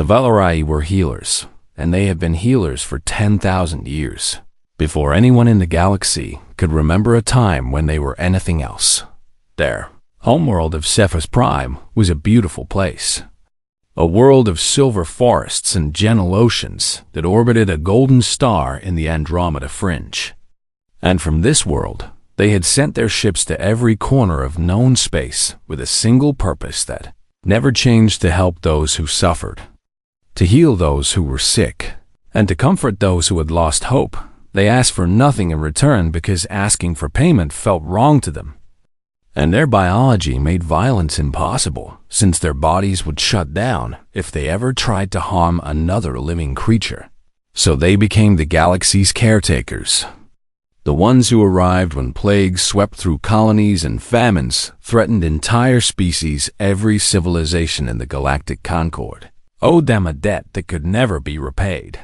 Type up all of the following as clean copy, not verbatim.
The Valkyrie were healers, and they had been healers for 10,000 years, before anyone in the galaxy could remember a time when they were anything else. Their homeworld of Cephas Prime was a beautiful place, a world of silver forests and gentle oceans that orbited a golden star in the Andromeda fringe. And from this world, they had sent their ships to every corner of known space with a single purpose that never changed: to help those who suffered, to heal those who were sick, and to comfort those who had lost hope. They asked for nothing in return because asking for payment felt wrong to them. And their biology made violence impossible, since their bodies would shut down if they ever tried to harm another living creature. So they became the galaxy's caretakers, the ones who arrived when plagues swept through colonies and famines threatened entire species. Every civilization in the galactic concord owed them a debt that could never be repaid.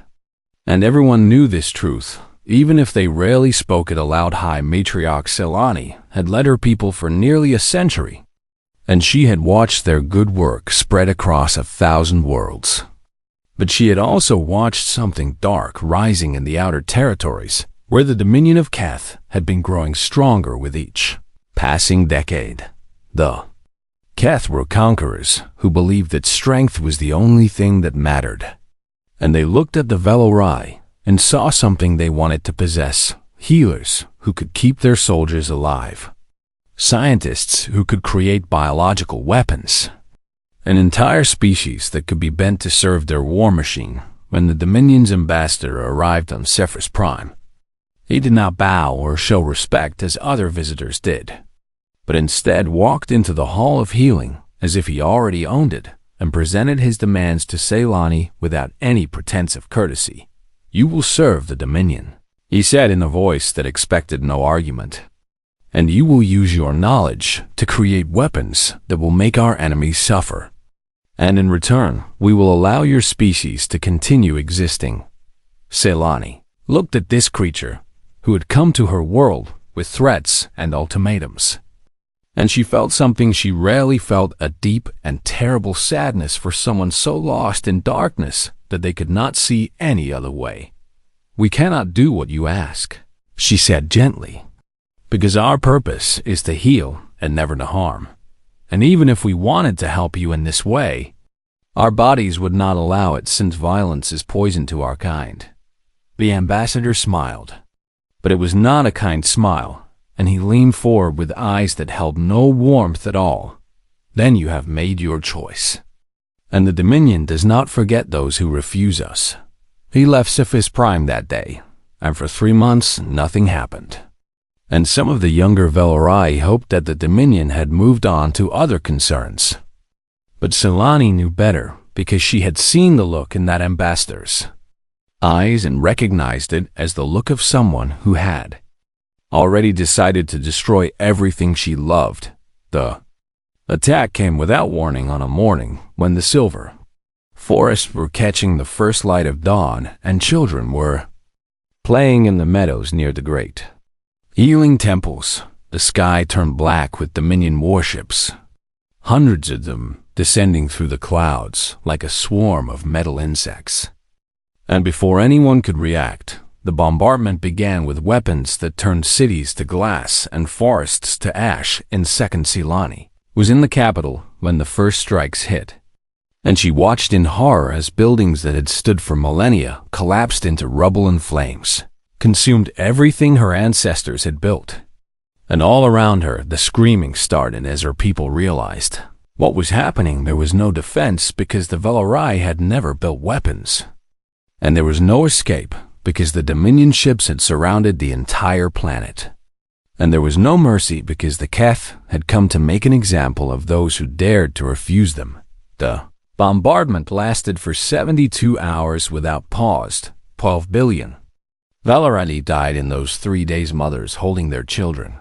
And everyone knew this truth, even if they rarely spoke it aloud. High Matriarch Selani had led her people for nearly a century, and she had watched their good work spread across 1,000 worlds. But she had also watched something dark rising in the outer territories, where the dominion of Keth had been growing stronger with each passing decade. The Keth were conquerors who believed that strength was the only thing that mattered. And they looked at the Valkyrie and saw something they wanted to possess: healers who could keep their soldiers alive, scientists who could create biological weapons, an entire species that could be bent to serve their war machine. When the Dominion's ambassador arrived on Cephas Prime, he did not bow or show respect as other visitors did, but instead walked into the Hall of Healing as if he already owned it and presented his demands to Selani without any pretense of courtesy. "You will serve the Dominion," he said in a voice that expected no argument, "and you will use your knowledge to create weapons that will make our enemies suffer. And in return, we will allow your species to continue existing." Selani looked at this creature, who had come to her world with threats and ultimatums, and she felt something she rarely felt: a deep and terrible sadness for someone so lost in darkness that they could not see any other way. "We cannot do what you ask," she said gently, "because our purpose is to heal and never to harm. And even if we wanted to help you in this way, our bodies would not allow it, since violence is poison to our kind." The ambassador smiled, but it was not a kind smile, and he leaned forward with eyes that held no warmth at all. "Then you have made your choice. And the Dominion does not forget those who refuse us." He left Cephas Prime that day, and for 3 months nothing happened. And some of the younger Valkyrie hoped that the Dominion had moved on to other concerns. But Selani knew better, because she had seen the look in that ambassador's eyes and recognized it as the look of someone who had already decided to destroy everything she loved. The attack came without warning on a morning when the silver forests were catching the first light of dawn and children were playing in the meadows near the great healing temples. The sky turned black with Dominion warships, hundreds of them descending through the clouds like a swarm of metal insects. And before anyone could react, the bombardment began with weapons that turned cities to glass and forests to ash in seconds. Selani was in the capital when the first strikes hit, and she watched in horror as buildings that had stood for millennia collapsed into rubble and flames, consumed everything her ancestors had built. And all around her, the screaming started as her people realized what was happening. There was no defense because the Valkyrie had never built weapons. And there was no escape because the Dominion ships had surrounded the entire planet. And there was no mercy because the Keth had come to make an example of those who dared to refuse them. The bombardment lasted for 72 hours without pause. 12 billion Valkyrie died in those 3 days, mothers holding their children,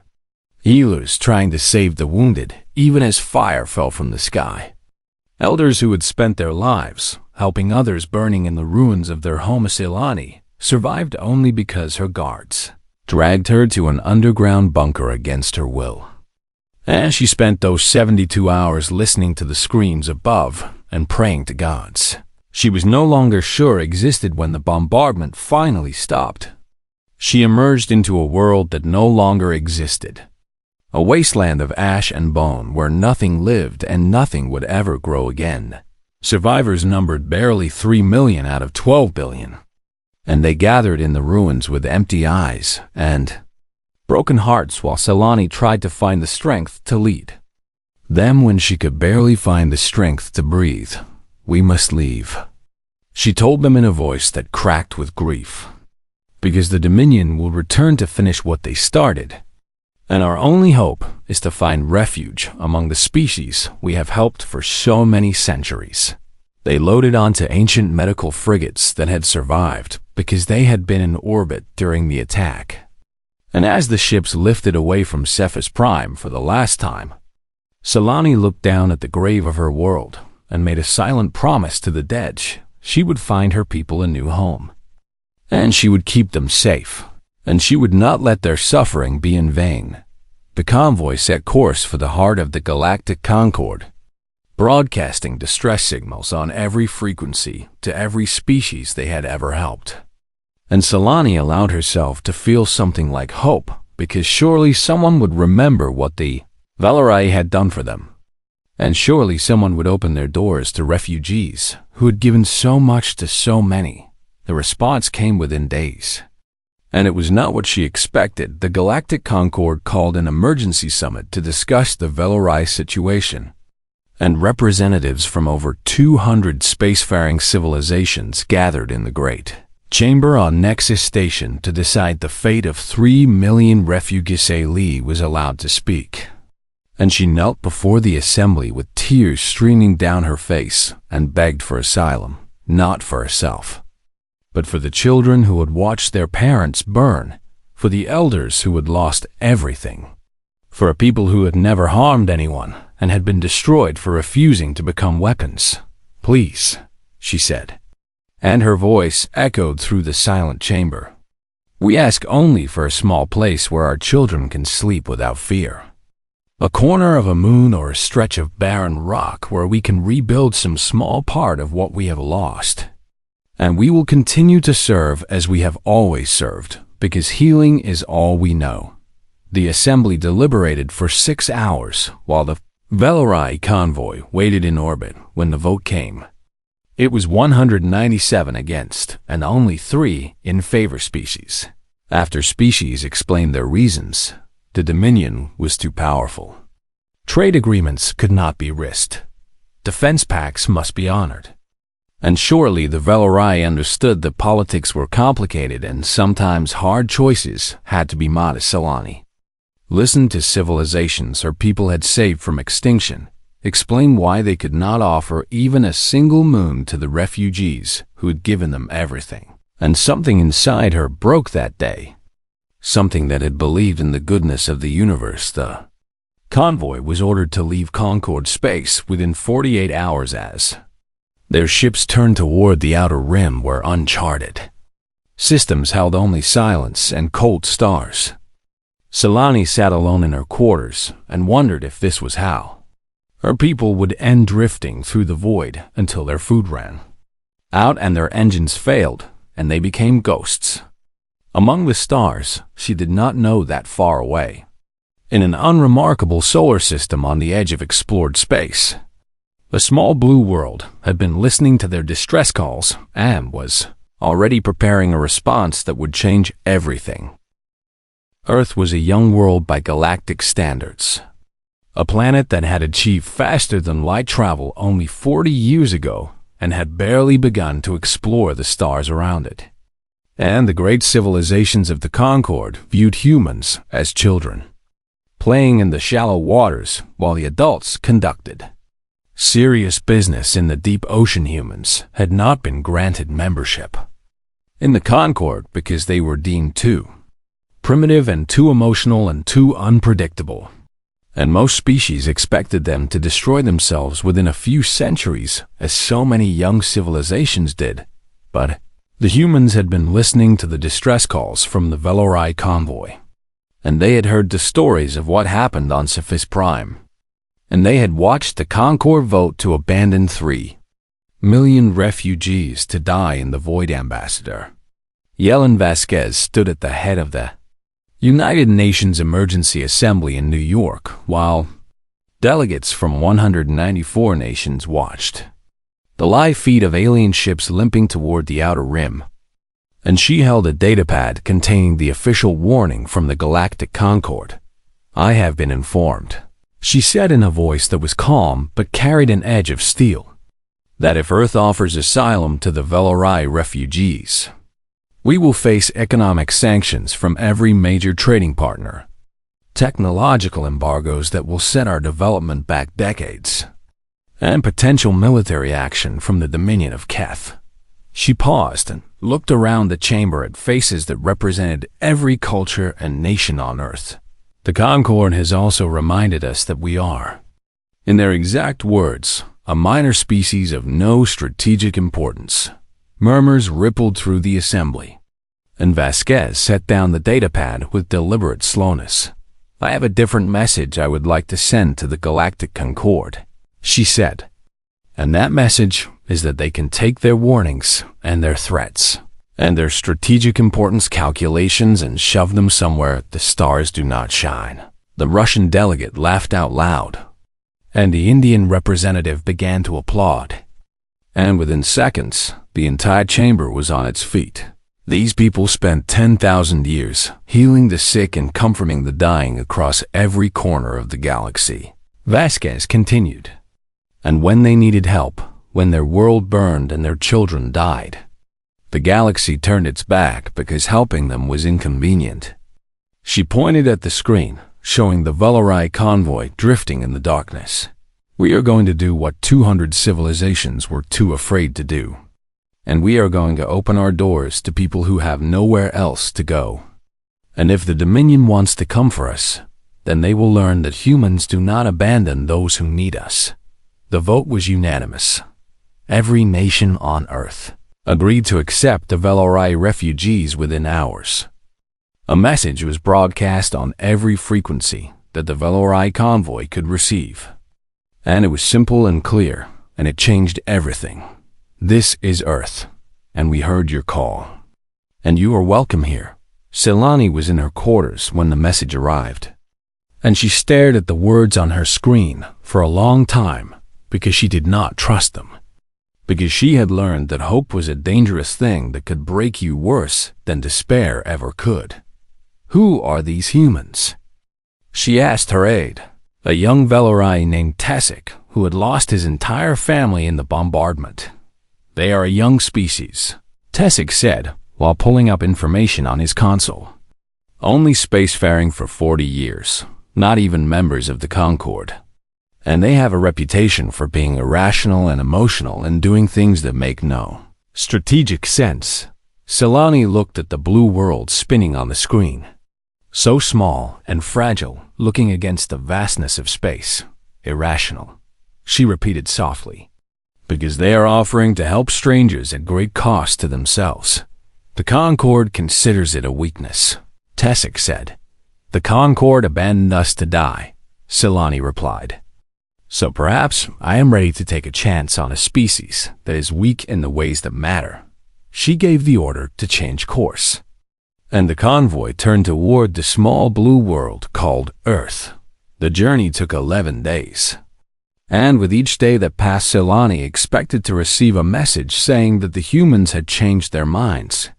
healers trying to save the wounded, even as fire fell from the sky. Elders who had spent their lives helping others burning in the ruins of their home. Selani survived only because her guards dragged her to an underground bunker against her will. And she spent those 72 hours listening to the screams above and praying to gods. she was no longer sure existed when the bombardment finally stopped. She emerged into a world that no longer existed. A wasteland of ash and bone where nothing lived and nothing would ever grow again. Survivors numbered barely 3 million out of 12 billion. And they gathered in the ruins with empty eyes and broken hearts while Selani tried to find the strength to lead them when she could barely find the strength to breathe. "We must leave," she told them in a voice that cracked with grief. "Because the Dominion will return to finish what they started. And our only hope is to find refuge among the species we have helped for so many centuries." They loaded onto ancient medical frigates that had survived because they had been in orbit during the attack. And as the ships lifted away from Cephas Prime for the last time, Selani looked down at the grave of her world and made a silent promise to the dead she would find her people a new home. And she would keep them safe, and she would not let their suffering be in vain. The convoy set course for the heart of the Galactic Concord, broadcasting distress signals on every frequency to every species they had ever helped. And Selani allowed herself to feel something like hope, because surely someone would remember what the Valerai had done for them. And surely someone would open their doors to refugees who had given so much to so many. The response came within days. And it was not what she expected. The Galactic Concord called an emergency summit to discuss the Valerai situation. And representatives from over 200 spacefaring civilizations gathered in the great chamber on Nexus Station to decide the fate of 3 million refugees. Lee was allowed to speak. And she knelt before the assembly with tears streaming down her face and begged for asylum, not for herself, but for the children who had watched their parents burn, for the elders who had lost everything, for a people who had never harmed anyone and had been destroyed for refusing to become weapons. "Please," she said, and her voice echoed through the silent chamber. "We ask only for a small place where our children can sleep without fear. A corner of a moon or a stretch of barren rock where we can rebuild some small part of what we have lost. And we will continue to serve as we have always served, because healing is all we know." The assembly deliberated for 6 hours while the Valerai convoy waited in orbit. When the vote came, it was 197 against and only 3 in favor species. After species explained their reasons, the Dominion was too powerful. Trade agreements could not be risked. Defense pacts must be honored. And surely the Valerai understood that politics were complicated and sometimes hard choices had to be made. Selani listened to civilizations her people had saved from extinction, explain why they could not offer even a single moon to the refugees who had given them everything. And something inside her broke that day. Something that had believed in the goodness of the universe. The convoy was ordered to leave Concord space within 48 hours as their ships turned toward the outer rim were uncharted. Systems held only silence and cold stars. Selani sat alone in her quarters and wondered if this was how her people would end drifting through the void until their food ran out and their engines failed and they became ghosts. Among the stars, she did not know that far away, in an unremarkable solar system on the edge of explored space, a small blue world had been listening to their distress calls and was already preparing a response that would change everything. Earth was a young world by galactic standards, a planet that had achieved faster than light travel only 40 years ago and had barely begun to explore the stars around it. And the great civilizations of the Concord viewed humans as children, playing in the shallow waters while the adults conducted serious business in the deep ocean. Humans had not been granted membership in the Concord because they were deemed too primitive and too emotional and too unpredictable. And most species expected them to destroy themselves within a few centuries, as so many young civilizations did. But the humans had been listening to the distress calls from the Valerai convoy, and they had heard the stories of what happened on Cephas Prime, and they had watched the Concord vote to abandon 3 million refugees to die in the void. Ambassador Yellen Vasquez stood at the head of the United Nations Emergency Assembly in New York, while delegates from 194 nations watched the live feed of alien ships limping toward the outer rim. And she held a datapad containing the official warning from the Galactic Concord. "I have been informed," she said in a voice that was calm but carried an edge of steel, "that if Earth offers asylum to the Velori refugees, we will face economic sanctions from every major trading partner, technological embargoes that will set our development back decades, and potential military action from the Dominion of Keth." She paused and looked around the chamber at faces that represented every culture and nation on Earth. "The Concord has also reminded us that we are," in their exact words, "a minor species of no strategic importance." Murmurs rippled through the assembly, and Vasquez set down the datapad with deliberate slowness. "I have a different message I would like to send to the Galactic Concord," she said. "And that message is that they can take their warnings and their threats and their strategic importance calculations and shove them somewhere the stars do not shine." The Russian delegate laughed out loud, and the Indian representative began to applaud. And within seconds, the entire chamber was on its feet. These people spent 10,000 years healing the sick and comforting the dying across every corner of the galaxy. Vasquez continued. And when they needed help, when their world burned and their children died, the galaxy turned its back because helping them was inconvenient. She pointed at the screen, showing the Velori convoy drifting in the darkness. "We are going to do what 200 civilizations were too afraid to do. And we are going to open our doors to people who have nowhere else to go. And if the Dominion wants to come for us, then they will learn that humans do not abandon those who need us." The vote was unanimous. Every nation on Earth agreed to accept the Velori refugees within hours. A message was broadcast on every frequency that the Velori convoy could receive. And it was simple and clear, and it changed everything. "This is Earth, and we heard your call. And you are welcome here." Selani was in her quarters when the message arrived, and she stared at the words on her screen for a long time because she did not trust them. Because she had learned that hope was a dangerous thing that could break you worse than despair ever could. "Who are these humans?" she asked her aide, a young Velori named Tessic who had lost his entire family in the bombardment. "They are a young species," Tessic said while pulling up information on his console. "Only spacefaring for 40 years, not even members of the Concord. And they have a reputation for being irrational and emotional and doing things that make no strategic sense." Selani looked at the blue world spinning on the screen. So small and fragile, looking against the vastness of space. "Irrational," she repeated softly. "Because they are offering to help strangers at great cost to themselves. The Concord considers it a weakness," Tessic said. "The Concord abandoned us to die," Selani replied. "So perhaps I am ready to take a chance on a species that is weak in the ways that matter." She gave the order to change course, and the convoy turned toward the small blue world called Earth. The journey took 11 days. And with each day that passed, Selani expected to receive a message saying that the humans had changed their minds,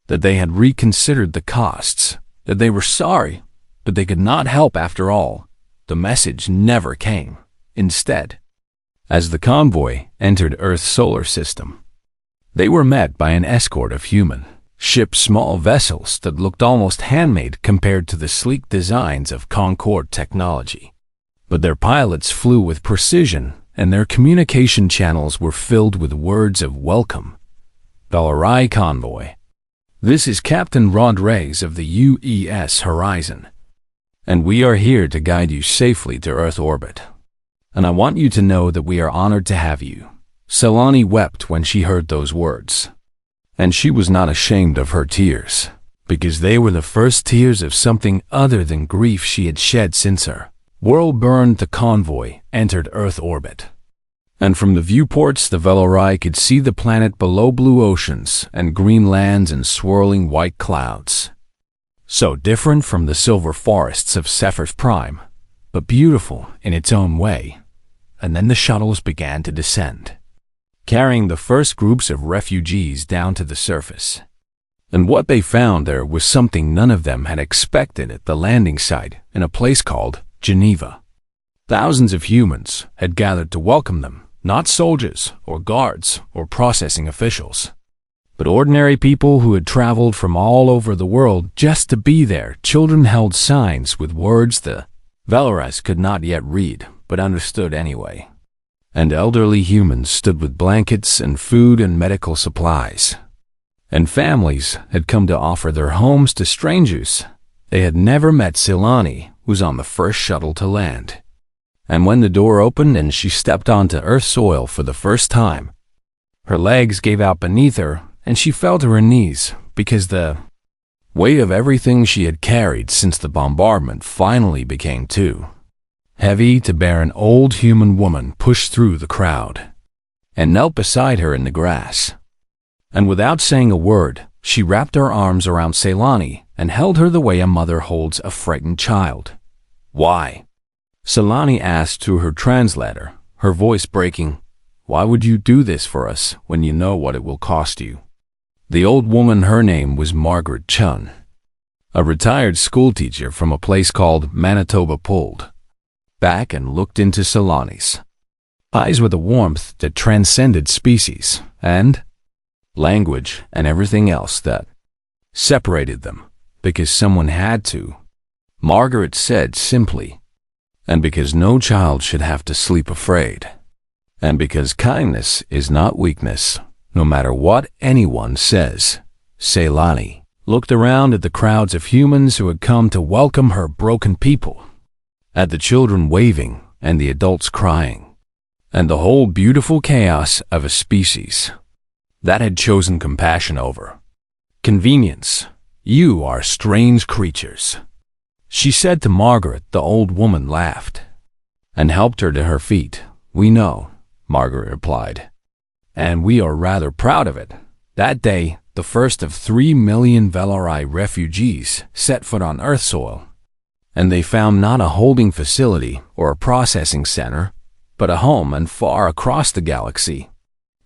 that they had reconsidered the costs, that they were sorry, but they could not help after all. The message never came. Instead, as the convoy entered Earth's solar system, they were met by an escort of human ships, small vessels that looked almost handmade compared to the sleek designs of Concord technology. But their pilots flew with precision, and their communication channels were filled with words of welcome. "Velori Convoy. This is Captain Rodriguez of the UES Horizon, and we are here to guide you safely to Earth orbit. And I want you to know that we are honored to have you." Selani wept when she heard those words. And she was not ashamed of her tears, because they were the first tears of something other than grief she had shed since her world burned. The convoy entered Earth orbit, And from the viewports, the Velorai could see the planet below blue oceans and green lands and swirling white clouds. So different from the silver forests of Cephir's Prime, but beautiful in its own way. And then the shuttles began to descend, carrying the first groups of refugees down to the surface. And what they found there was something none of them had expected at the landing site in a place called Geneva. Thousands of humans had gathered to welcome them, not soldiers or guards or processing officials, but ordinary people who had traveled from all over the world just to be there. Children held signs with words the Velorais could not yet read, but understood anyway. And elderly humans stood with blankets and food and medical supplies. And families had come to offer their homes to strangers. They had never met Silani, who was on the first shuttle to land. And when the door opened and she stepped onto Earth soil for the first time, her legs gave out beneath her and she fell to her knees because the weight of everything she had carried since the bombardment finally became too heavy to bear. An old human woman pushed through the crowd and knelt beside her in the grass. And without saying a word, she wrapped her arms around Silani and held her the way a mother holds a frightened child. "Why?" Silani asked through her translator, her voice breaking. "Why would you do this for us when you know what it will cost you?" The old woman, her name was Margaret Chun, a retired schoolteacher from a place called Manitoba, pulled back and looked into Silani's eyes with a warmth that transcended species and language and everything else that separated them, because someone had to. Margaret said simply, "And because no child should have to sleep afraid. And because kindness is not weakness, no matter what anyone says." Silani looked around at the crowds of humans who had come to welcome her broken people, at the children waving and the adults crying, and the whole beautiful chaos of a species that had chosen compassion over convenience. "You are strange creatures," she said to Margaret. The old woman laughed and helped her to her feet. "We know," Margaret replied, "and we are rather proud of it." That day, the first of 3 million Velorai refugees set foot on Earth soil, and they found not a holding facility or a processing center, but a home, and far across the galaxy.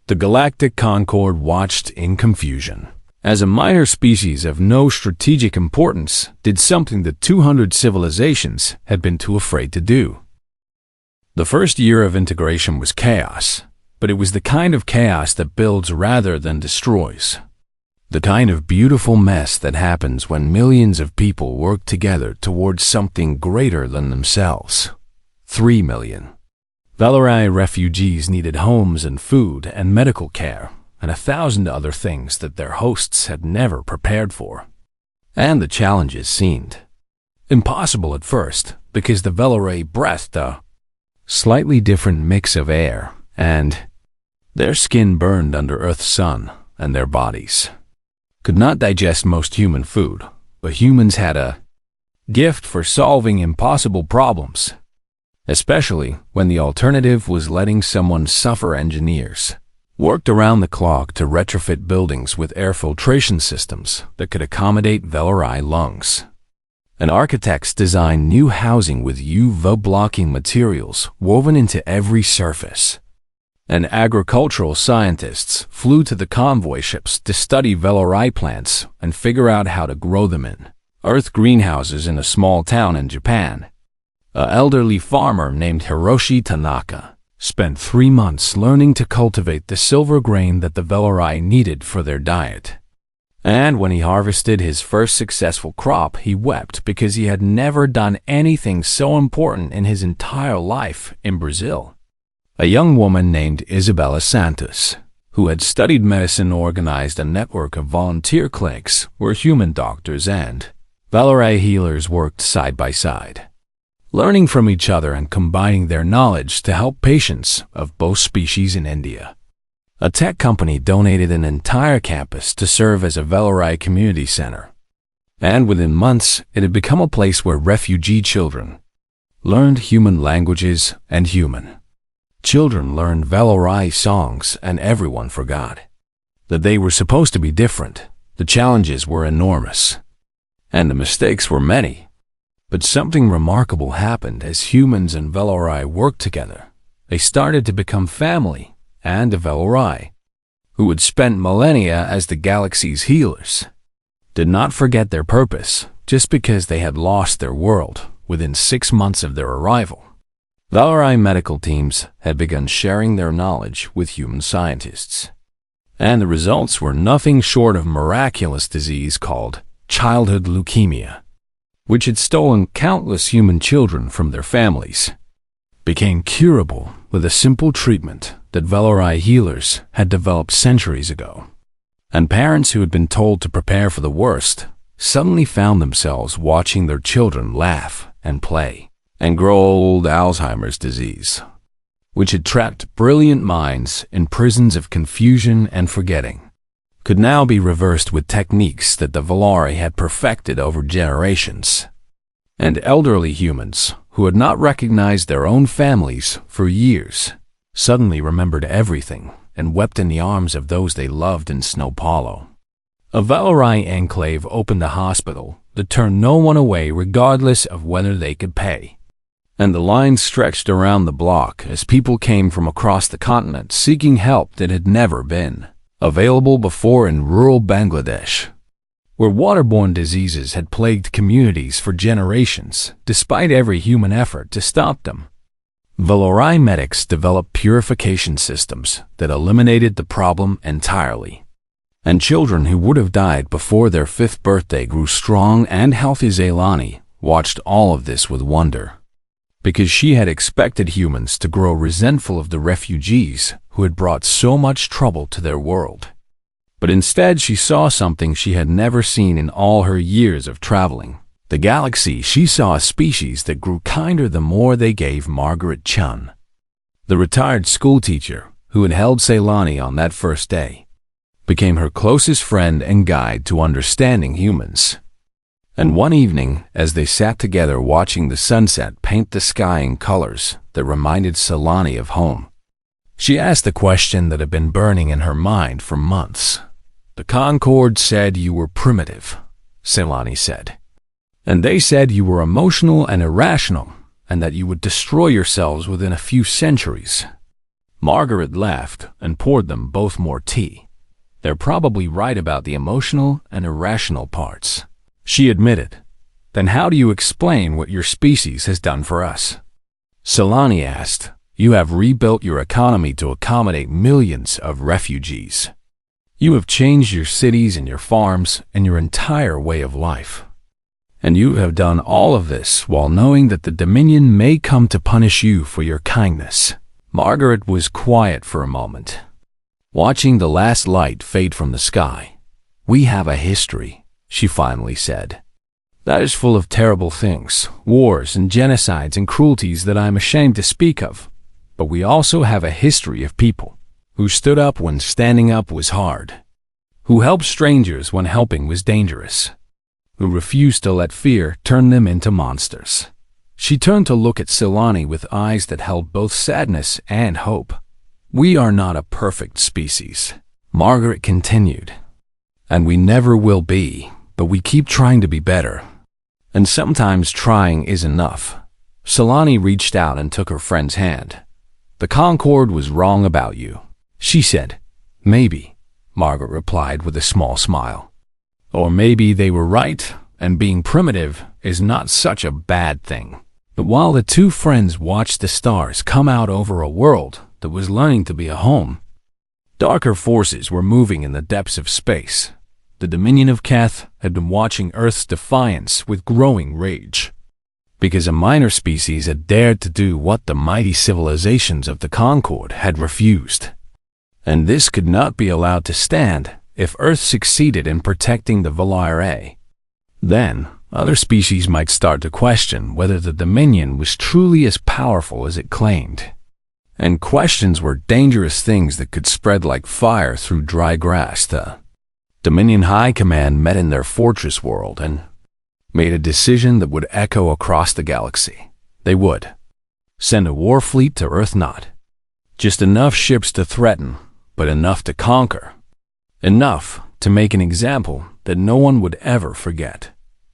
The Galactic Concord watched in confusion, as a minor species of no strategic importance did something that 200 civilizations had been too afraid to do. The first year of integration was chaos, but it was the kind of chaos that builds rather than destroys. The kind of beautiful mess that happens when millions of people work together towards something greater than themselves. 3 million Velorai refugees needed homes and food and medical care, and 1,000 other things that their hosts had never prepared for. And the challenges seemed impossible at first, because the Velorai breathed a slightly different mix of air, and their skin burned under Earth's sun, and their bodies could not digest most human food. But humans had a gift for solving impossible problems, especially when the alternative was letting someone suffer. Engineers worked around the clock to retrofit buildings with air filtration systems that could accommodate Velorai lungs. And architects designed new housing with UV-blocking materials woven into every surface. And agricultural scientists flew to the convoy ships to study Velorai plants and figure out how to grow them in Earth greenhouses in a small town in Japan. An elderly farmer named Hiroshi Tanaka spent 3 months learning to cultivate the silver grain that the Velorai needed for their diet. And when he harvested his first successful crop, he wept because he had never done anything so important in his entire life. In Brazil, a young woman named Isabella Santos, who had studied medicine, organized a network of volunteer clinics where human doctors and Velorai healers worked side by side, learning from each other and combining their knowledge to help patients of both species in India. A tech company donated an entire campus to serve as a Velorai community center, and within months it had become a place where refugee children learned human languages and human Children learned Velorai songs and everyone forgot that they were supposed to be different. The challenges were enormous, and the mistakes were many. But something remarkable happened as humans and Velorai worked together. They started to become family, and the Velorai, who had spent millennia as the galaxy's healers, did not forget their purpose just because they had lost their world within 6 months of their arrival. Velorai medical teams had begun sharing their knowledge with human scientists, and the results were nothing short of miraculous disease called childhood leukemia, which had stolen countless human children from their families, became curable with a simple treatment that Velorai healers had developed centuries ago. And parents who had been told to prepare for the worst suddenly found themselves watching their children laugh and play and grow old. Alzheimer's disease, which had trapped brilliant minds in prisons of confusion and forgetting, could now be reversed with techniques that the Velorai had perfected over generations. And elderly humans, who had not recognized their own families for years, suddenly remembered everything and wept in the arms of those they loved in Snow Hollow. A Velorai enclave opened a hospital that turned no one away regardless of whether they could pay. And the lines stretched around the block as people came from across the continent seeking help that had never been available before in rural Bangladesh, where waterborne diseases had plagued communities for generations, despite every human effort to stop them. Velorai medics developed purification systems that eliminated the problem entirely, and children who would have died before their 5th birthday grew strong and healthy. Zailani watched all of this with wonder, because she had expected humans to grow resentful of the refugees who had brought so much trouble to their world. But instead she saw something she had never seen in all her years of traveling. The galaxy. She saw a species that grew kinder the more they gave. Margaret Chun, the retired schoolteacher who had held Ceylani on that first day, became her closest friend and guide to understanding humans. And one evening, as they sat together watching the sunset paint the sky in colors that reminded Ceylani of home, she asked the question that had been burning in her mind for months. "The Concord said you were primitive," Ceylani said. "And they said you were emotional and irrational, and that you would destroy yourselves within a few centuries." Margaret laughed and poured them both more tea. "They're probably right about the emotional and irrational parts," she admitted. "Then how do you explain what your species has done for us?" Ceylani asked. "You have rebuilt your economy to accommodate millions of refugees. You have changed your cities and your farms and your entire way of life. And you have done all of this while knowing that the Dominion may come to punish you for your kindness." Margaret was quiet for a moment, watching the last light fade from the sky. "We have a history," she finally said, "that is full of terrible things, wars and genocides and cruelties that I am ashamed to speak of. But we also have a history of people who stood up when standing up was hard, who helped strangers when helping was dangerous, who refused to let fear turn them into monsters." She turned to look at Ceylani with eyes that held both sadness and hope. "We are not a perfect species," Margaret continued, "and we never will be, but we keep trying to be better. And sometimes trying is enough." Ceylani reached out and took her friend's hand. "The Concord was wrong about you," she said. "Maybe," Margaret replied with a small smile. "Or maybe they were right, and being primitive is not such a bad thing." But while the two friends watched the stars come out over a world that was learning to be a home, darker forces were moving in the depths of space. The Dominion of Keth had been watching Earth's defiance with growing rage, because a minor species had dared to do what the mighty civilizations of the Concord had refused. And this could not be allowed to stand if Earth succeeded in protecting the Velorai. Then, other species might start to question whether the Dominion was truly as powerful as it claimed. And questions were dangerous things that could spread like fire through dry grass. The Dominion High Command met in their fortress world and made a decision that would echo across the galaxy. They would send a war fleet to Earth, not Just enough ships to threaten, but enough to conquer. Enough to make an example that no one would ever forget.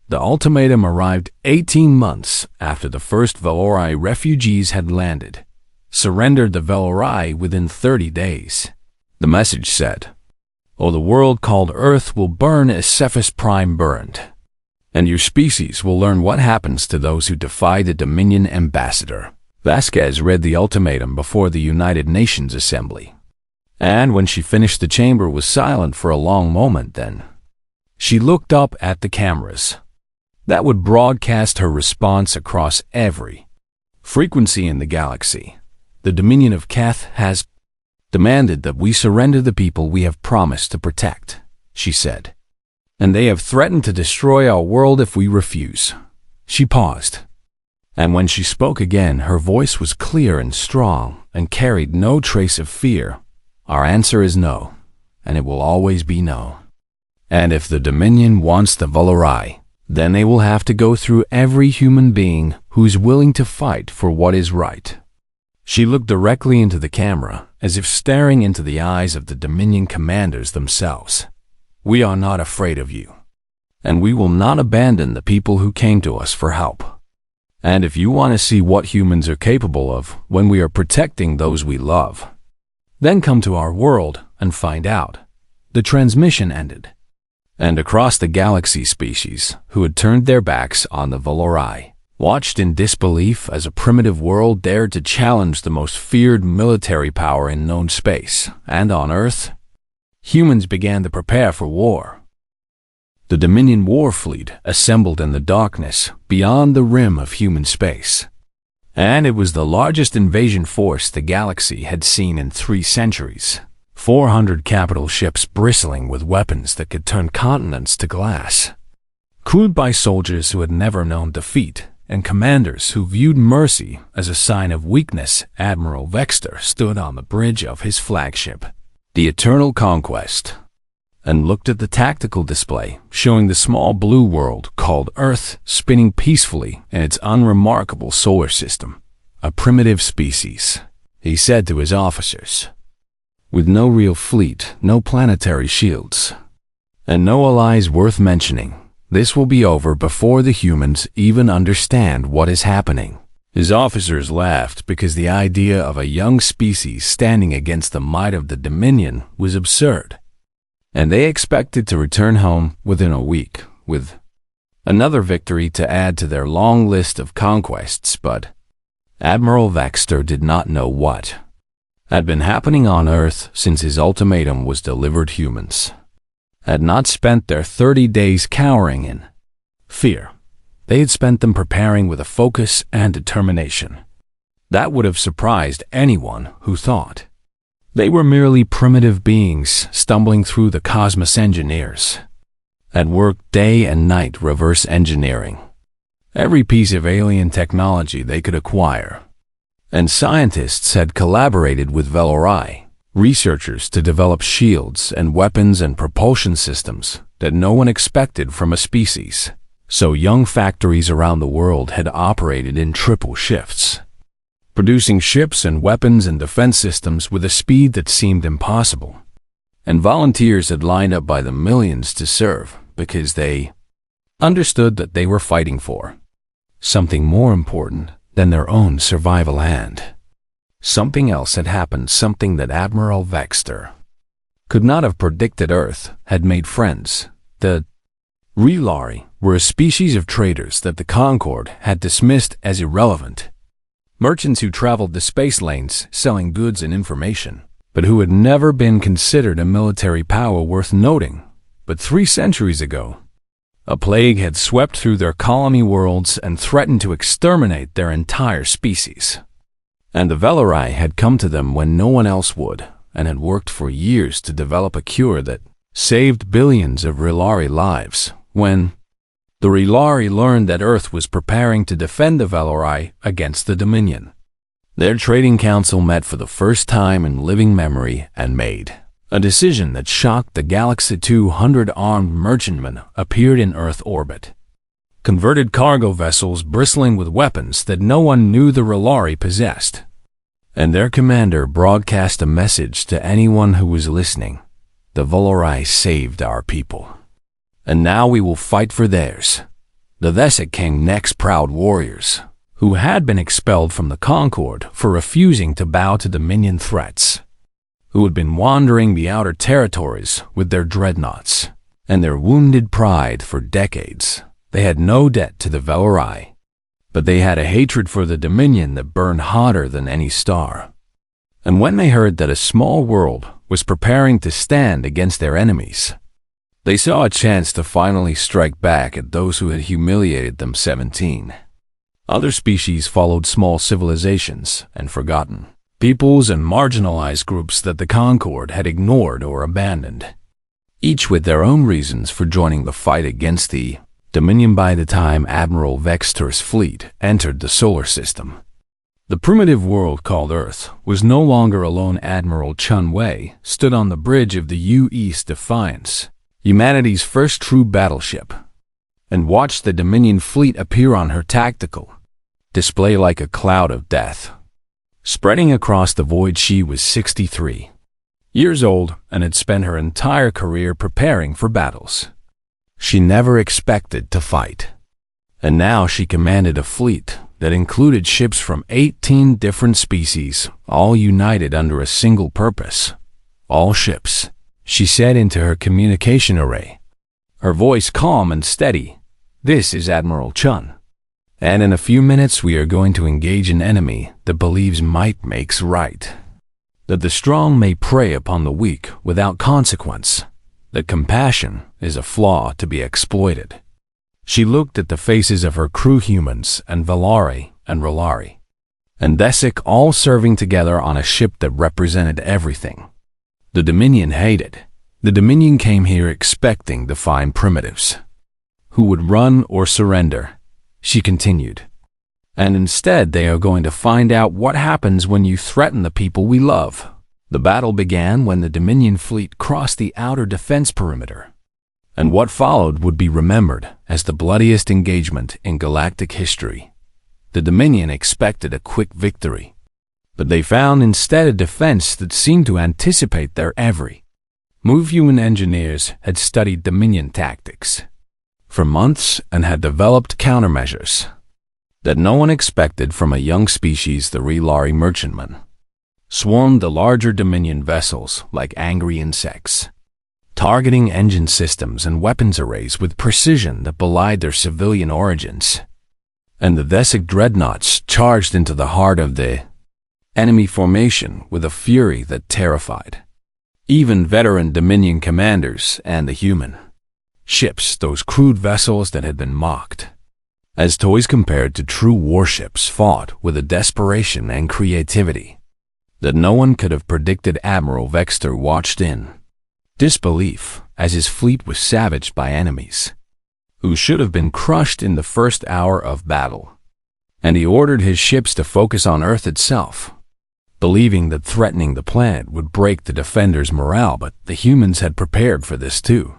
The ultimatum arrived 18 months after the first Velori refugees had landed. Surrendered the Velori within 30 days. The message said, "Oh, the world called Earth will burn as Cephas Prime burned. And your species will learn what happens to those who defy the Dominion ambassador." Vasquez read the ultimatum before the United Nations Assembly. And when she finished, the chamber was silent for a long moment. Then she looked up at the cameras that would broadcast her response across every frequency in the galaxy. "The Dominion of Keth has demanded that we surrender the people we have promised to protect," she said. "And they have threatened to destroy our world if we refuse." She paused. And when she spoke again, her voice was clear and strong and carried no trace of fear. "Our answer is no, and it will always be no. And if the Dominion wants the Velori, then they will have to go through every human being who's willing to fight for what is right." She looked directly into the camera, as if staring into the eyes of the Dominion commanders themselves. "We are not afraid of you, and we will not abandon the people who came to us for help. And if you want to see what humans are capable of when we are protecting those we love, then come to our world and find out." The transmission ended. And across the galaxy, species who had turned their backs on the Velori watched in disbelief as a primitive world dared to challenge the most feared military power in known space. And on Earth, humans began to prepare for war. The Dominion war fleet assembled in the darkness beyond the rim of human space. And it was the largest invasion force the galaxy had seen in 3 centuries. 400 capital ships bristling with weapons that could turn continents to glass. Crewed by soldiers who had never known defeat and commanders who viewed mercy as a sign of weakness, Admiral Vexter stood on the bridge of his flagship, the Eternal Conquest, and looked at the tactical display showing the small blue world called Earth spinning peacefully in its unremarkable solar system. "A primitive species," he said to his officers, "with no real fleet, no planetary shields, and no allies worth mentioning. This will be over before the humans even understand what is happening." His officers laughed because the idea of a young species standing against the might of the Dominion was absurd. And they expected to return home within a week with another victory to add to their long list of conquests. But Admiral Vexter did not know what had been happening on Earth since his ultimatum was delivered. Humans had not spent their 30 days cowering in fear. They had spent them preparing with a focus and determination that would have surprised anyone who thought they were merely primitive beings stumbling through. The Cosmos engineers had worked day and night reverse engineering every piece of alien technology they could acquire. And scientists had collaborated with Velori researchers to develop shields and weapons and propulsion systems that no one expected from a species. So young factories around the world had operated in triple shifts, producing ships and weapons and defense systems with a speed that seemed impossible. And volunteers had lined up by the millions to serve because they understood that they were fighting for something more important than their own survival. And something else had happened, something that Admiral Vexter could not have predicted. Earth had made friends. The Relari were a species of traders that the Concord had dismissed as irrelevant. Merchants who traveled the space lanes selling goods and information, but who had never been considered a military power worth noting. But 3 centuries ago, a plague had swept through their colony worlds and threatened to exterminate their entire species. And the Velori had come to them when no one else would, and had worked for years to develop a cure that saved billions of Relari lives. When the Relari learned that Earth was preparing to defend the Velori against the Dominion, their trading council met for the first time in living memory and made a decision that shocked the galaxy. 200 armed merchantmen appeared in Earth orbit, converted cargo vessels bristling with weapons that no one knew the Relari possessed. And their commander broadcast a message to anyone who was listening. The Valori saved our people, and now we will fight for theirs. The Thessic King next proud warriors, who had been expelled from the Concord for refusing to bow to Dominion threats, who had been wandering the outer territories with their dreadnoughts and their wounded pride for decades. They had no debt to the Valori, but they had a hatred for the Dominion that burned hotter than any star. And when they heard that a small world was preparing to stand against their enemies, they saw a chance to finally strike back at those who had humiliated them 17. Other species followed small civilizations and forgotten peoples and marginalized groups that the Concord had ignored or abandoned, each with their own reasons for joining the fight against the Dominion. By the time Admiral Vextor's fleet entered the solar system, the primitive world called Earth was no longer alone. Admiral Chun Wei stood on the bridge of the U.S. Defiance, humanity's first true battleship, and watched the Dominion fleet appear on her tactical display like a cloud of death, spreading across the void. She was 63 years old and had spent her entire career preparing for battles she never expected to fight. And now she commanded a fleet that included ships from 18 different species, all united under a single purpose. All ships, she said into her communication array, her voice calm and steady. This is Admiral Chun, and in a few minutes we are going to engage an enemy that believes might makes right, that the strong may prey upon the weak without consequence, that compassion is a flaw to be exploited. She looked at the faces of her crew, humans and Valari and Rolari and Thessic, all serving together on a ship that represented everything the Dominion hated. The Dominion came here expecting to find primitives who would run or surrender, she continued. And instead they are going to find out what happens when you threaten the people we love. The battle began when the Dominion fleet crossed the outer defense perimeter, and what followed would be remembered as the bloodiest engagement in galactic history. The Dominion expected a quick victory, but they found instead a defense that seemed to anticipate their every move. Human engineers had studied Dominion tactics for months and had developed countermeasures that no one expected from a young species. The Relari merchantmen swarmed the larger Dominion vessels like angry insects, targeting engine systems and weapons arrays with precision that belied their civilian origins. And the Thessic dreadnoughts charged into the heart of the enemy formation with a fury that terrified even veteran Dominion commanders and the human ships, those crude vessels that had been mocked as toys compared to true warships, fought with a desperation and creativity that no one could have predicted. Admiral Vextor watched in disbelief as his fleet was savaged by enemies who should have been crushed in the first hour of battle, and he ordered his ships to focus on Earth itself, believing that threatening the planet would break the defenders' morale. But the humans had prepared for this too,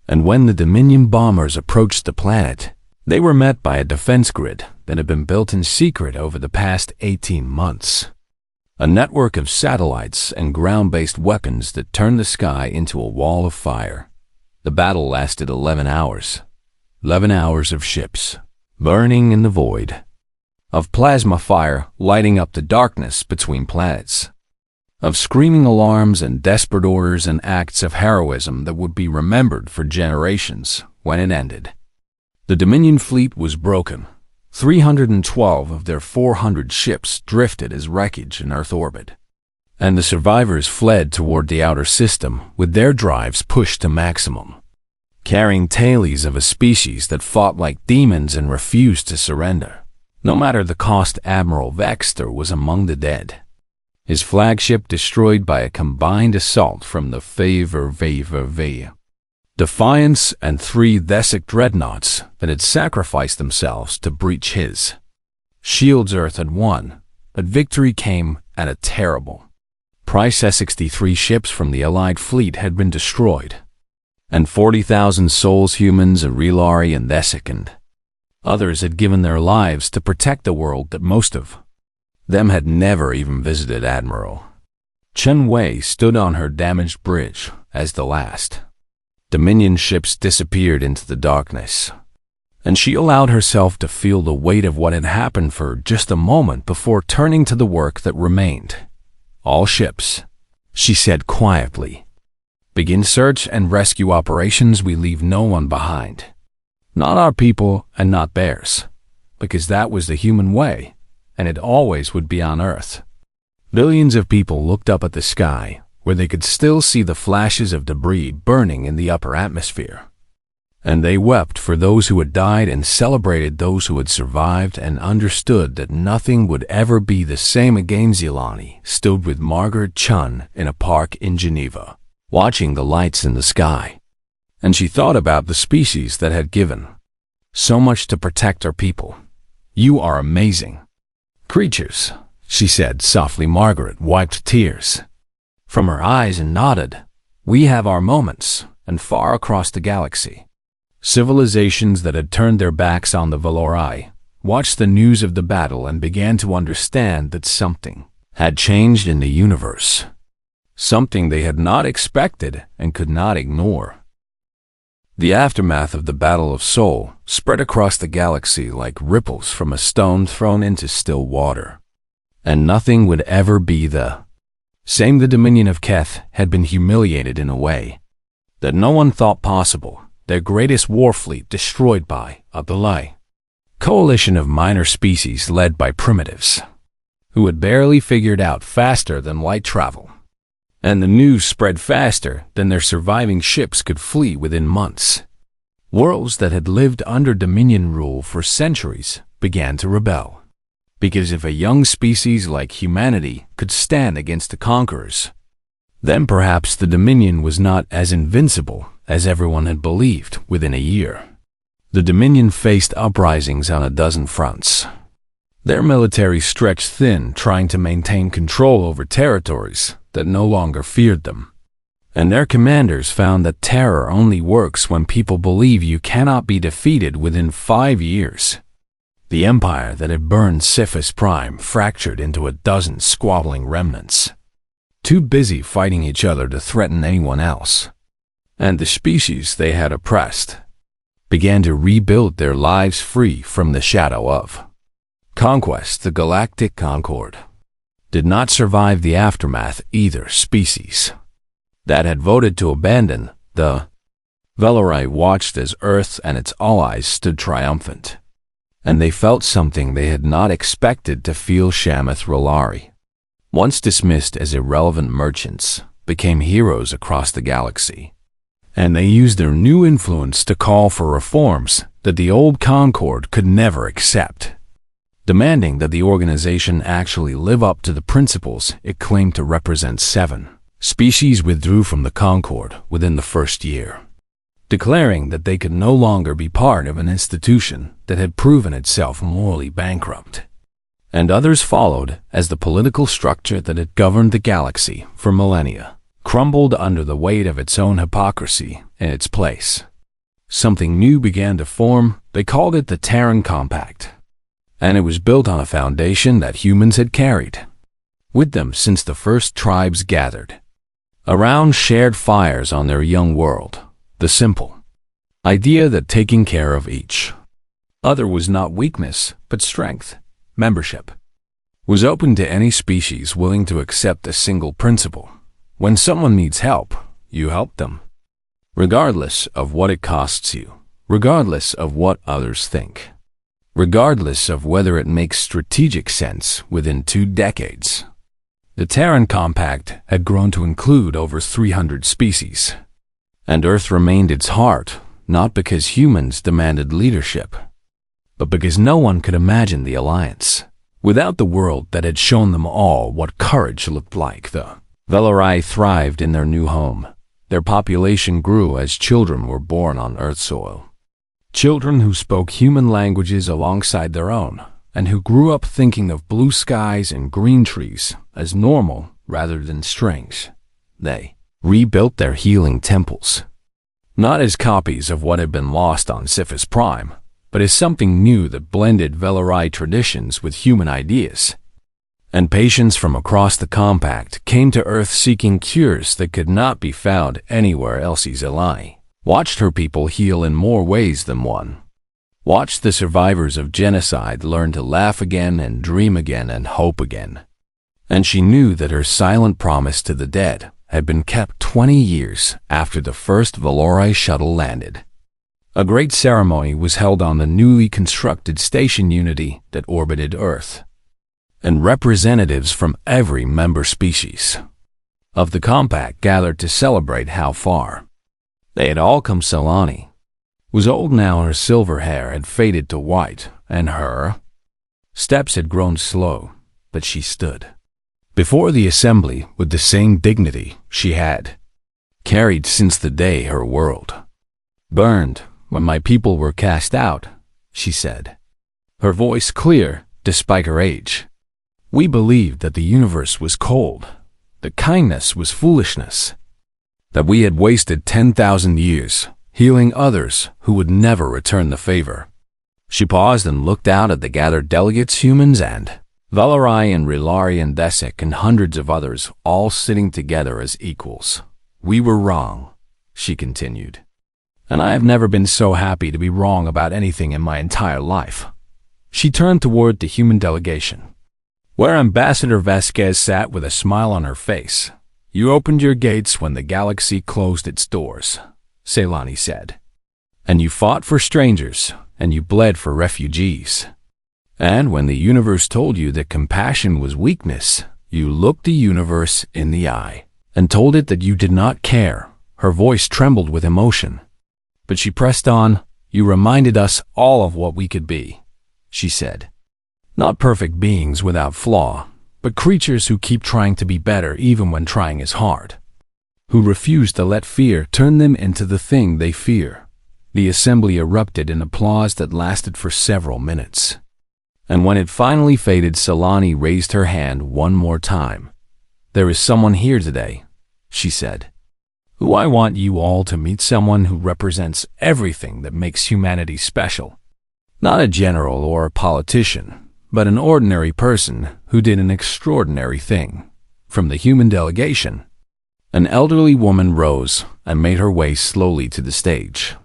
and when the Dominion bombers approached the planet, they were met by a defense grid that had been built in secret over the past 18 months. A network of satellites and ground-based weapons that turned the sky into a wall of fire. The battle lasted 11 hours. 11 hours of ships burning in the void, of plasma fire lighting up the darkness between planets, of screaming alarms and desperate orders and acts of heroism that would be remembered for generations when it ended. The Dominion fleet was broken. 312 of their 400 ships drifted as wreckage in Earth orbit, and the survivors fled toward the outer system with their drives pushed to maximum, carrying tales of a species that fought like demons and refused to surrender, no matter the cost. Admiral Vextor was among the dead, his flagship destroyed by a combined assault from the Defiance and 3 Thessic dreadnoughts that had sacrificed themselves to breach his shields. Earth had won, but victory came at a terrible price. 63 ships from the Allied fleet had been destroyed, and 40,000 souls, humans and Relari and Thessic and others, had given their lives to protect the world that most of Them had never even visited Admiral. Chen Wei stood on her damaged bridge as the last Dominion ships disappeared into the darkness, and she allowed herself to feel the weight of what had happened for just a moment before turning to the work that remained. All ships, she said quietly. Begin search and rescue operations. We leave no one behind. Not our people and not theirs, because that was the human way, and it always would be on Earth. Billions of people looked up at the sky, where they could still see the flashes of debris burning in the upper atmosphere. And they wept for those who had died and celebrated those who had survived and understood that nothing would ever be the same again. Zilani stood with Margaret Chun in a park in Geneva, watching the lights in the sky. And she thought about the species that had given so much to protect our people. You are amazing creatures, she said softly. Margaret wiped tears from her eyes and nodded. We have our moments, and far across the galaxy, civilizations that had turned their backs on the Valori watched the news of the battle and began to understand that something had changed in the universe, something they had not expected and could not ignore. The aftermath of the Battle of Seoul spread across the galaxy like ripples from a stone thrown into still water, and nothing would ever be the same. The Dominion of Keth had been humiliated in a way that no one thought possible. Their greatest war fleet destroyed by a Belay coalition of minor species led by primitives, who had barely figured out faster than light travel. And the news spread faster than their surviving ships could flee within months. Worlds that had lived under Dominion rule for centuries began to rebel. Because if a young species like humanity could stand against the conquerors, then perhaps the Dominion was not as invincible as everyone had believed. Within a year, the Dominion faced uprisings on a dozen fronts. Their military stretched thin, trying to maintain control over territories that no longer feared them. And their commanders found that terror only works when people believe you cannot be defeated. Within 5 years, the empire that had burned Sifis Prime fractured into a dozen squabbling remnants, too busy fighting each other to threaten anyone else. And the species they had oppressed began to rebuild their lives free from the shadow of conquest. The Galactic Concord did not survive the aftermath. Either species that had voted to abandon the Valori watched as Earth and its allies stood triumphant, and they felt something they had not expected to feel. Shamath Rolari, once dismissed as irrelevant merchants, became heroes across the galaxy, and they used their new influence to call for reforms that the old Concord could never accept, demanding that the organization actually live up to the principles it claimed to represent. 7 species withdrew from the Concord within the first year, declaring that they could no longer be part of an institution that had proven itself morally bankrupt. And others followed as the political structure that had governed the galaxy for millennia crumbled under the weight of its own hypocrisy. In its place, something new began to form. They called it the Terran Compact, and it was built on a foundation that humans had carried with them since the first tribes gathered around shared fires on their young world. The simple idea that taking care of each other was not weakness, but strength. Membership was open to any species willing to accept a single principle. When someone needs help, you help them, regardless of what it costs you, regardless of what others think, regardless of whether it makes strategic sense. Within 2 decades, the Terran Compact had grown to include over 300 species, and Earth remained its heart, not because humans demanded leadership, but because no one could imagine the alliance without the world that had shown them all what courage looked like. The Valori thrived in their new home. Their population grew as children were born on Earth soil, children who spoke human languages alongside their own, and who grew up thinking of blue skies and green trees as normal rather than strange. They rebuilt their healing temples, not as copies of what had been lost on Sifis Prime, but as something new that blended Valori traditions with human ideas. And patients from across the compact came to Earth seeking cures that could not be found anywhere else. Zelani watched her people heal in more ways than one. Watched the survivors of genocide learn to laugh again and dream again and hope again. And she knew that her silent promise to the dead had been kept 20 years after the first Valori shuttle landed. A great ceremony was held on the newly constructed Station Unity that orbited Earth, and representatives from every member species of the compact gathered to celebrate how far they had all come. Zelani was old now. Her silver hair had faded to white, and her steps had grown slow, but she stood before the assembly with the same dignity she had carried since the day her world burned. When my people were cast out, she said, her voice clear despite her age, we believed that the universe was cold, that kindness was foolishness, that we had wasted 10,000 years healing others who would never return the favor. She paused and looked out at the gathered delegates, humans and Valori and Rilari and Desek and hundreds of others, all sitting together as equals. We were wrong, she continued. And I have never been so happy to be wrong about anything in my entire life. She turned toward the human delegation, where Ambassador Vasquez sat with a smile on her face. You opened your gates when the galaxy closed its doors, Zelani said. And you fought for strangers, and you bled for refugees. And when the universe told you that compassion was weakness, you looked the universe in the eye and told it that you did not care. Her voice trembled with emotion. But she pressed on. You reminded us all of what we could be, she said. Not perfect beings without flaw, but creatures who keep trying to be better even when trying is hard, who refuse to let fear turn them into the thing they fear. The assembly erupted in applause that lasted for several minutes. And when it finally faded, Zelani raised her hand one more time. There is someone here today, she said, who I want you all to meet, someone who represents everything that makes humanity special. Not a general or a politician, but an ordinary person who did an extraordinary thing. From the human delegation, an elderly woman rose and made her way slowly to the stage,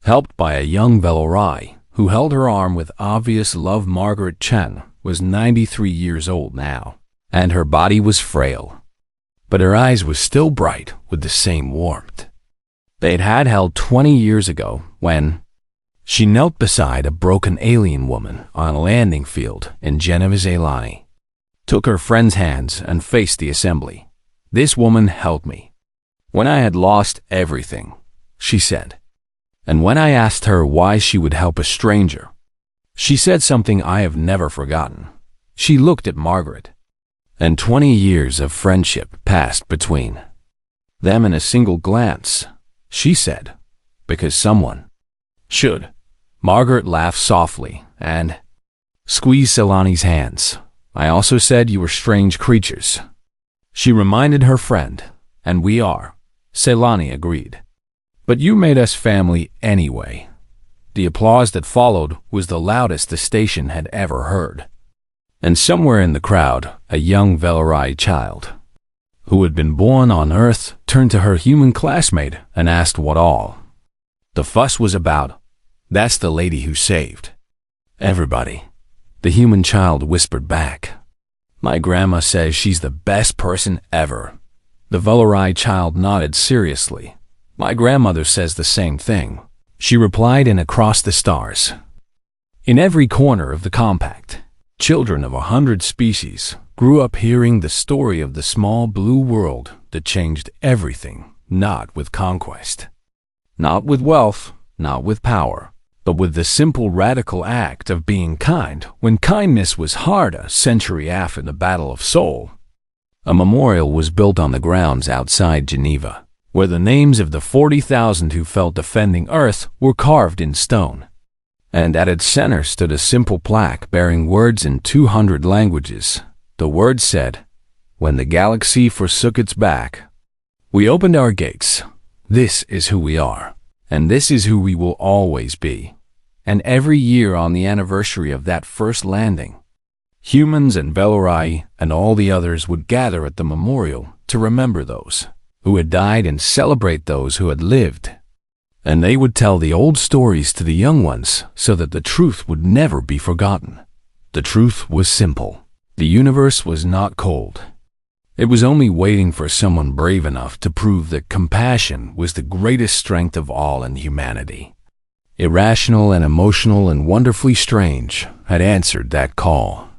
helped by a young Valori who held her arm with obvious love. Margaret Chen was 93 years old now, and her body was frail, but her eyes were still bright with the same warmth they'd had held 20 years ago when she knelt beside a broken alien woman on a landing field in Geneva. Zelani took her friend's hands and faced the assembly. This woman helped me when I had lost everything, she said. And when I asked her why she would help a stranger, she said something I have never forgotten. She looked at Margaret, and 20 years of friendship passed between them in a single glance. She said, because someone should. Margaret laughed softly and squeezed Zelani's hands. I also said you were strange creatures, she reminded her friend. And we are, Zelani agreed. But you made us family anyway. The applause that followed was the loudest the station had ever heard. And somewhere in the crowd, a young Valori child, who had been born on Earth, turned to her human classmate and asked what all the fuss was about. That's the lady who saved everybody, the human child whispered back. My grandma says she's the best person ever. The Valori child nodded seriously. My grandmother says the same thing, she replied. And across the stars, in every corner of the compact, children of 100 species grew up hearing the story of the small blue world that changed everything, not with conquest, not with wealth, not with power, but with the simple radical act of being kind when kindness was hard. A century after the Battle of Seoul, a memorial was built on the grounds outside Geneva, where the names of the 40,000 who fell defending Earth were carved in stone. And at its center stood a simple plaque bearing words in 200 languages. The words said, when the galaxy forsook its back, we opened our gates. This is who we are, and this is who we will always be. And every year on the anniversary of that first landing, Humans and Velorai and all the others would gather at the memorial to remember those who had died and celebrate those who had lived. And they would tell the old stories to the young ones so that the truth would never be forgotten. The truth was simple. The universe was not cold. It was only waiting for someone brave enough to prove that compassion was the greatest strength of all in humanity. Irrational and emotional and wonderfully strange had answered that call.